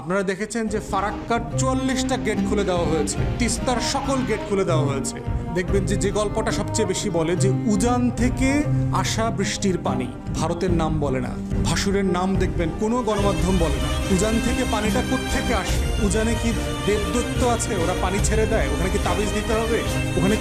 আপনারা দেখেছেন যে ফারাক্কার ৪৪টা গেট খুলে দেওয়া হয়েছে, তিস্তার সকল গেট খুলে দেওয়া হয়েছে। দেখবেন যে গল্পটা সবচেয়ে বেশি বলে যে উজান থেকে আসা বৃষ্টির পানি, ভারতের নাম বলে না, ভাসুরের নাম দেখবেন কোনো গণমাধ্যম বলে না। উজান থেকে পানিটা কোত্থেকে আসে? উজানে কি দেবদত্ত আছে ওরা পানি ছেড়ে দেয়? ওখানে কি তাবিজ দিতে হবে?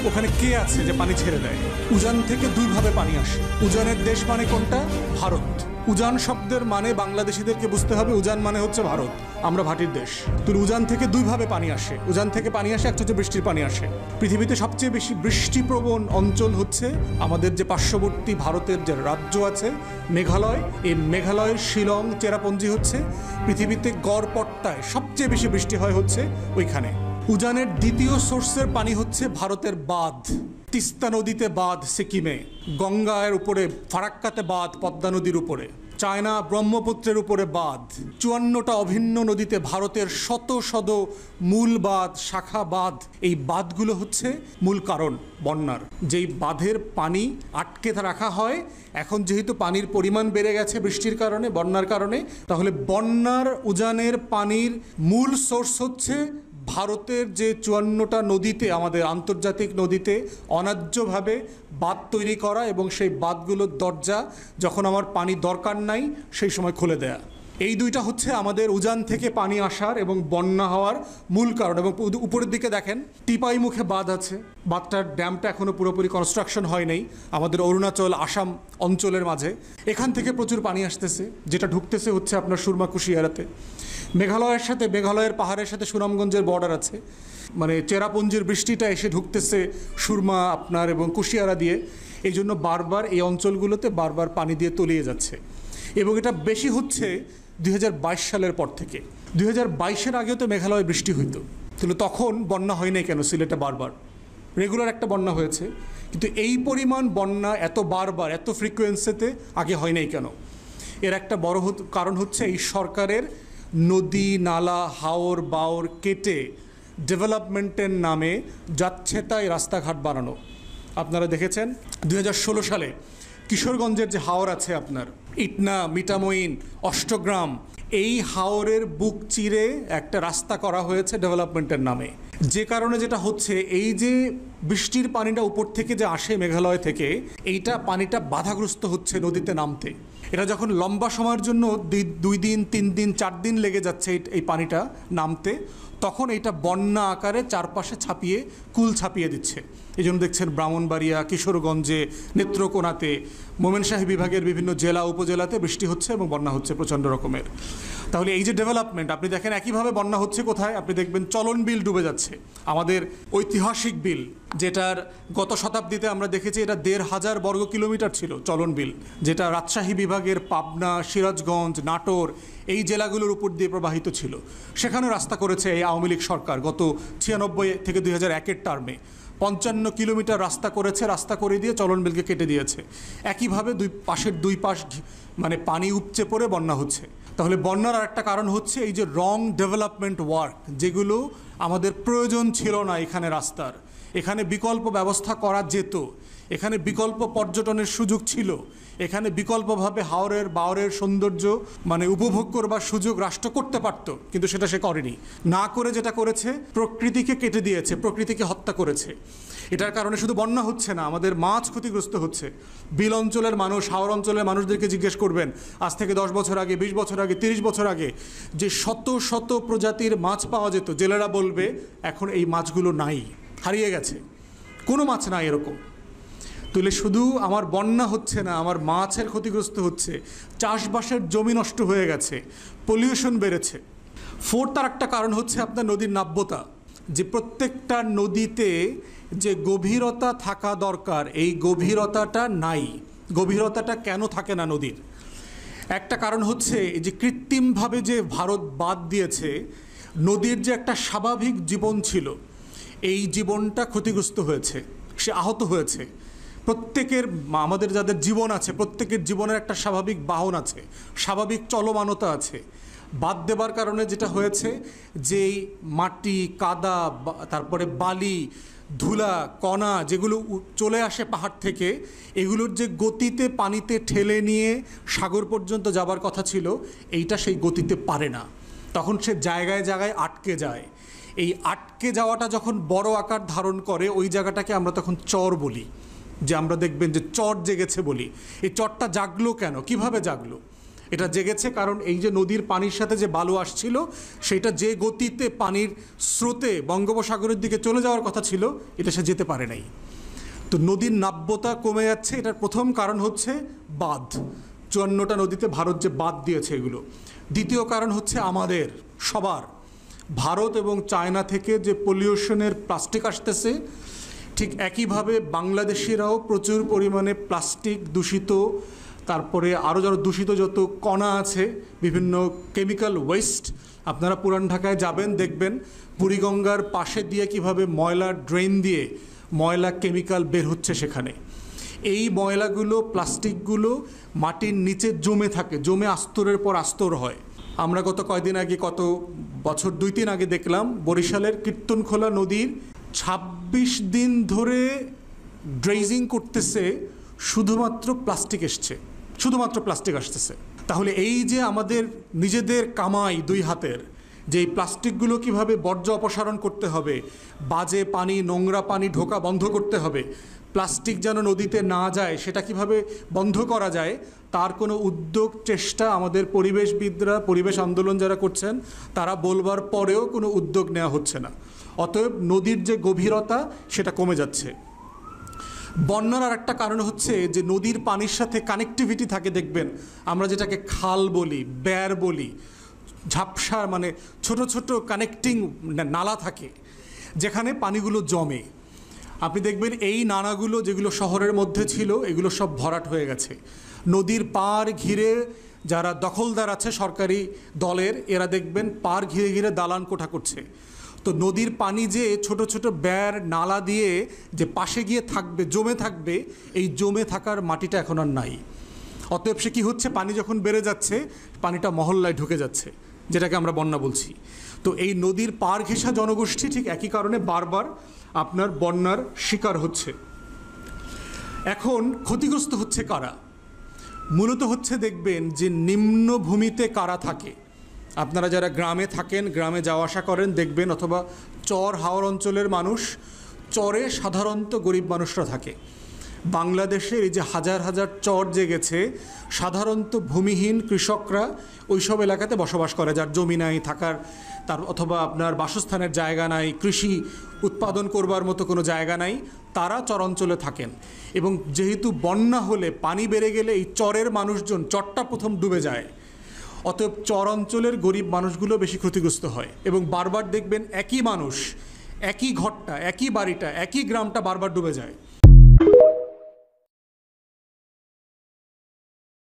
ওখানে কে আছে যে পানি ছেড়ে দেয়? উজান থেকে দুইভাবে পানি আসে। উজানের দেশ মানে কোনটা? ভারত। উজান শব্দের মানে বাংলাদেশিদেরকে বুঝতে হবে, উজান মানে হচ্ছে ভারত, আমরা ভাটির দেশ। তো উজান থেকে দুইভাবে পানি আসে। উজান থেকে পানি আসে, একটা হচ্ছে বৃষ্টির পানি আসে। পৃথিবীতে সবচেয়ে বেশি বৃষ্টিপ্রবণ অঞ্চল হচ্ছে আমাদের যে পার্শ্ববর্তী ভারতের যে রাজ্য আছে মেঘালয়। এই মেঘালয়ের শিলং চেরাপুঞ্জি হচ্ছে পৃথিবীতে গড়পট্টায় সবচেয়ে বেশি বৃষ্টি হয় হচ্ছে ওইখানে। উজানের দ্বিতীয় সোর্সের পানি হচ্ছে ভারতের বাঁধ, তিস্তা নদীতে বাঁধ সিকিমে, গঙ্গার উপরে ফারাক্কাতে বাঁধ পদ্মা নদীর উপরে, চায়না ব্রহ্মপুত্রের উপরে বাঁধ, ৫৪টা অভিন্ন নদীতে ভারতের শত শত মূল বাঁধ, শাখা বাঁধ। এই বাঁধগুলো হচ্ছে মূল কারণ বন্যার। যেই বাঁধের পানি আটকে রাখা হয়, এখন যেহেতু পানির পরিমাণ বেড়ে গেছে বৃষ্টির কারণে, বন্যার কারণে, তাহলে বন্যার উজানের পানির মূল সোর্স হচ্ছে ভারতের যে ৫৪টা নদীতে, আমাদের আন্তর্জাতিক নদীতে অন্যায্যভাবে বাঁধ তৈরি করা এবং সেই বাঁধগুলোর দরজা যখন আমার পানি দরকার নাই সেই সময় খুলে দেয়া। এই দুইটা হচ্ছে আমাদের উজান থেকে পানি আসার এবং বন্যা হওয়ার মূল কারণ। এবং উপরের দিকে দেখেন টিপাই মুখে বাঁধ আছে, বাঁধটার ড্যামটা এখনও পুরোপুরি কনস্ট্রাকশন হয় নাই আমাদের অরুণাচল আসাম অঞ্চলের মাঝে। এখান থেকে প্রচুর পানি আসতেছে, যেটা ঢুকতেছে হচ্ছে আপনার সুরমা কুশিয়ারাতে। মেঘালয়ের সাথে, মেঘালয়ের পাহাড়ের সাথে সুনামগঞ্জের বর্ডার আছে, মানে চেরাপুঞ্জির বৃষ্টিটা এসে ঢুকতেছে সুরমা আপনার এবং কুশিয়ারা দিয়ে। এই জন্য বারবার এই অঞ্চলগুলোতে বারবার পানি দিয়ে তলিয়ে যাচ্ছে। এবং এটা বেশি হচ্ছে ২০২২ সালের পর থেকে। ২০২২-এর আগেও তো মেঘালয়ে বৃষ্টি হইতো, কিন্তু তখন বন্যা হয় নাই কেন? সিলেটে বারবার রেগুলার একটা বন্যা হয়েছে, কিন্তু এই পরিমাণ বন্যা এত বারবার এত ফ্রিকোয়েন্সিতে আগে হয় নাই কেন? এর একটা বড় কারণ হচ্ছে এই সরকারের নদী নালা হাওর বাওর কেটে ডেভেলপমেন্টের নামে যাচ্ছে তাই রাস্তাঘাট বানানো। আপনারা দেখেছেন ২০১৬ সালে কিশোরগঞ্জের যে হাওর আছে আপনার ইটনা, মিঠামইন, অষ্টগ্রাম, এই হাওরের বুক চিরে একটা রাস্তা করা হয়েছে ডেভেলপমেন্টের নামে। যে কারণে যেটা হচ্ছে, এই যে বৃষ্টির পানিটা উপর থেকে যে আসে মেঘালয় থেকে, এইটা পানিটা বাধাগ্রস্ত হচ্ছে নদীতে নামতে। এটা যখন লম্বা সময়ের জন্য ২ দিন ৩ দিন ৪ দিন লেগে যাচ্ছে এই পানিটা নামতে, তখন এইটা বন্যা আকারে চারপাশে কুল ছাপিয়ে দিচ্ছে। এই জন্য দেখছেন ব্রাহ্মণবাড়িয়া, কিশোরগঞ্জে, নেত্রকোনাতে, মোমেনশাহী বিভাগের বিভিন্ন জেলা উপজেলাতে বৃষ্টি হচ্ছে এবং বন্যা হচ্ছে প্রচণ্ড রকমের। তাহলে এই যে ডেভেলপমেন্ট, আপনি দেখেন একইভাবে বন্যা হচ্ছে কোথায়? আপনি দেখবেন চলন বিল ডুবে যাচ্ছে, আমাদের ঐতিহাসিক বিল, যেটার গত শতাব্দীতে আমরা দেখেছি এটা ১৫০০ বর্গ কিলোমিটার ছিল চলন বিল, যেটা রাজশাহী বিভাগের পাবনা, সিরাজগঞ্জ, নাটোর এই জেলাগুলোর উপর দিয়ে প্রবাহিত ছিল। সেখানেও রাস্তা করেছে এই আওয়ামী লীগ সরকার গত ৯৬ থেকে ২০০১-এর টার্মে ৫৫ কিলোমিটার রাস্তা করেছে, রাস্তা করে দিয়ে চলন বিলকে কেটে দিয়েছে। একইভাবে দুই পাশ মানে পানি উপচে পড়ে বন্যা হচ্ছে। তাহলে বন্যার আর একটা কারণ হচ্ছে এই যে রং ডেভেলপমেন্ট ওয়ার্ক, যেগুলো আমাদের প্রয়োজন ছিল না এখানে রাস্তার। এখানে বিকল্প ব্যবস্থা করা যেত, এখানে বিকল্প পর্যটনের সুযোগ ছিল, এখানে বিকল্পভাবে হাওরের বাওরের সৌন্দর্য মানে উপভোগ করবার সুযোগ রাষ্ট্র করতে পারত, কিন্তু সেটা সে করেনি। না করে যেটা করেছে, প্রকৃতিকে কেটে দিয়েছে, প্রকৃতিকে হত্যা করেছে। এটার কারণে শুধু বন্যা হচ্ছে না, আমাদের মাছ ক্ষতিগ্রস্ত হচ্ছে। বিল অঞ্চলের মানুষ, হাওর অঞ্চলের মানুষদেরকে জিজ্ঞেস করবেন আজ থেকে ১০ বছর আগে, ২০ বছর আগে, ৩০ বছর আগে যে শত শত প্রজাতির মাছ পাওয়া যেত, জেলেরা বলবে এখন এই মাছগুলো নাই, হারিয়ে গেছে, কোনো মাছ নাই এরকম। তাহলে শুধু আমার বন্যা হচ্ছে না, আমার মাছের ক্ষতিগ্রস্ত হচ্ছে, চাষবাসের জমি নষ্ট হয়ে গেছে, পলিউশন বেড়েছে। ফোর্থ আর একটা কারণ হচ্ছে আপনার নদীর নাব্যতা, যে প্রত্যেকটা নদীতে যে গভীরতা থাকা দরকার এই গভীরতাটা নাই। গভীরতাটা কেন থাকে না নদীর? একটা কারণ হচ্ছে এই যে কৃত্রিমভাবে যে ভারত বাদ দিয়েছে, নদীর যে একটা স্বাভাবিক জীবন ছিল এই জীবনটা ক্ষতিগ্রস্ত হয়েছে, সে আহত হয়েছে। প্রত্যেকের, আমাদের যাদের জীবন আছে প্রত্যেকের জীবনের একটা স্বাভাবিক বাহন আছে, স্বাভাবিক চলমানতা আছে। বাদ দেবার কারণে যেটা হয়েছে যে মাটি, কাদা, তারপরে বালি, ধুলা, কণা যেগুলো চলে আসে পাহাড় থেকে, এগুলোর যে গতিতে পানিতে ঠেলে নিয়ে সাগর পর্যন্ত যাবার কথা ছিল, এইটা সেই গতিতে পারে না। তখন সে জায়গায় জায়গায় আটকে যায়। এই আটকে যাওয়াটা যখন বড় আকার ধারণ করে ওই জায়গাটাকে আমরা তখন চর বলি, যে আমরা দেখবেন যে চর জেগেছে বলি। এই চরটা জাগলো কেন, কিভাবে জাগলো? এটা জেগেছে কারণ এই যে নদীর পানির সাথে যে বালু আসছিল সেটা যে গতিতে পানির স্রোতে বঙ্গোপসাগরের দিকে চলে যাওয়ার কথা ছিল এটা সে যেতে পারে নাই। তো নদীর নাব্যতা কমে যাচ্ছে, এটার প্রথম কারণ হচ্ছে বাঁধ। 54টা নদীতে ভারত যে বাঁধ দিয়েছে এগুলো। দ্বিতীয় কারণ হচ্ছে আমাদের সবার, ভারত এবং চায়না থেকে যে পলিউশনের প্লাস্টিক আসতেছে, ঠিক একইভাবে বাংলাদেশিরাও প্রচুর পরিমাণে প্লাস্টিক দূষিত, তারপরে আরও যারা দূষিত যত কণা আছে, বিভিন্ন কেমিক্যাল ওয়েস্ট। আপনারা পুরান ঢাকায় যাবেন, দেখবেন বুড়িগঙ্গার পাশে দিয়ে কিভাবে ময়লা ড্রেন দিয়ে ময়লা কেমিক্যাল বের হচ্ছে সেখানে। এই ময়লাগুলো, প্লাস্টিকগুলো মাটির নিচে জমে থাকে, জমে আস্তরের পর আস্তর হয়। আমরা গত কয়দিন আগে, কত বছর 2-3 আগে দেখলাম বরিশালের কীর্তনখোলা নদীর 26 দিন ধরে ড্রেজিং করতেছে, শুধুমাত্র প্লাস্টিক এসছে, শুধুমাত্র প্লাস্টিক আসতেছে। তাহলে এই যে আমাদের নিজেদের কামাই 2 হাতের, যে এই প্লাস্টিকগুলো কীভাবে বর্জ্য অপসারণ করতে হবে, বাজে পানি, নোংরা পানি ঢোকা বন্ধ করতে হবে, প্লাস্টিক যেন নদীতে না যায় সেটা কিভাবে বন্ধ করা যায়, তার কোনো উদ্যোগ, চেষ্টা আমাদের পরিবেশবিদরা, পরিবেশ আন্দোলন যারা করছেন তারা বলবার পরেও কোনো উদ্যোগ নেওয়া হচ্ছে না। অতএব নদীর যে গভীরতা সেটা কমে যাচ্ছে। বন্যার আর একটা কারণ হচ্ছে যে নদীর পানির সাথে কানেক্টিভিটি থাকে, দেখবেন আমরা যেটাকে খাল বলি, ব্যার বলি, ঝাপসা মানে ছোট ছোট কানেক্টিং নালা থাকে যেখানে পানিগুলো জমে। আপনি দেখবেন এই নালাগুলো যেগুলো শহরের মধ্যে ছিল এগুলো সব ভরাট হয়ে গেছে। নদীর পাড় ঘিরে যারা দখলদার আছে সরকারি দলের, এরা দেখবেন পাড় ঘিরে ঘিরে দালান কোঠা করছে। তো নদীর পানি যে ছোট ছোট ব্যার নালা দিয়ে যে পাশে গিয়ে থাকবে, জমে থাকবে, এই জমে থাকার মাটিটা এখন আর নাই। অতএব সে কী হচ্ছে, পানি যখন বেড়ে যাচ্ছে পানিটা মহল্লায় ঢুকে যাচ্ছে, যেটাকে আমরা বন্যা বলছি। তো এই নদীর পাড় ঘেঁষা জনগোষ্ঠী ঠিক একই কারণে বারবার আপনার বন্যার শিকার হচ্ছে। এখন ক্ষতিগ্রস্ত হচ্ছে কারা? মূলত হচ্ছে দেখবেন যে নিম্নভূমিতে কারা থাকে। আপনারা যারা গ্রামে থাকেন, গ্রামে যাওয়া আসা করেন, দেখবেন, অথবা চর হাওর অঞ্চলের মানুষ, চরে সাধারণত গরিব মানুষরা থাকে। বাংলাদেশের এই যে হাজার হাজার চর জেগেছে, সাধারণত ভূমিহীন কৃষকরা ওইসব এলাকাতে বসবাস করে, যার জমি নাই থাকার, তার অথবা আপনার বাসস্থানের জায়গা নাই, কৃষি উৎপাদন করবার মতো কোনো জায়গা নাই, তারা চর অঞ্চলে থাকেন। এবং যেহেতু বন্যা হলে পানি বেড়ে গেলে এই চরের মানুষজন, চরটা প্রথম ডুবে যায়। অতএব চর অঞ্চলের গরিব মানুষগুলো বেশি ক্ষতিগ্রস্ত হয়। এবং বারবার দেখবেন একই মানুষ, একই ঘরটা, একই বাড়িটা, একই গ্রামটা বারবার ডুবে যায়।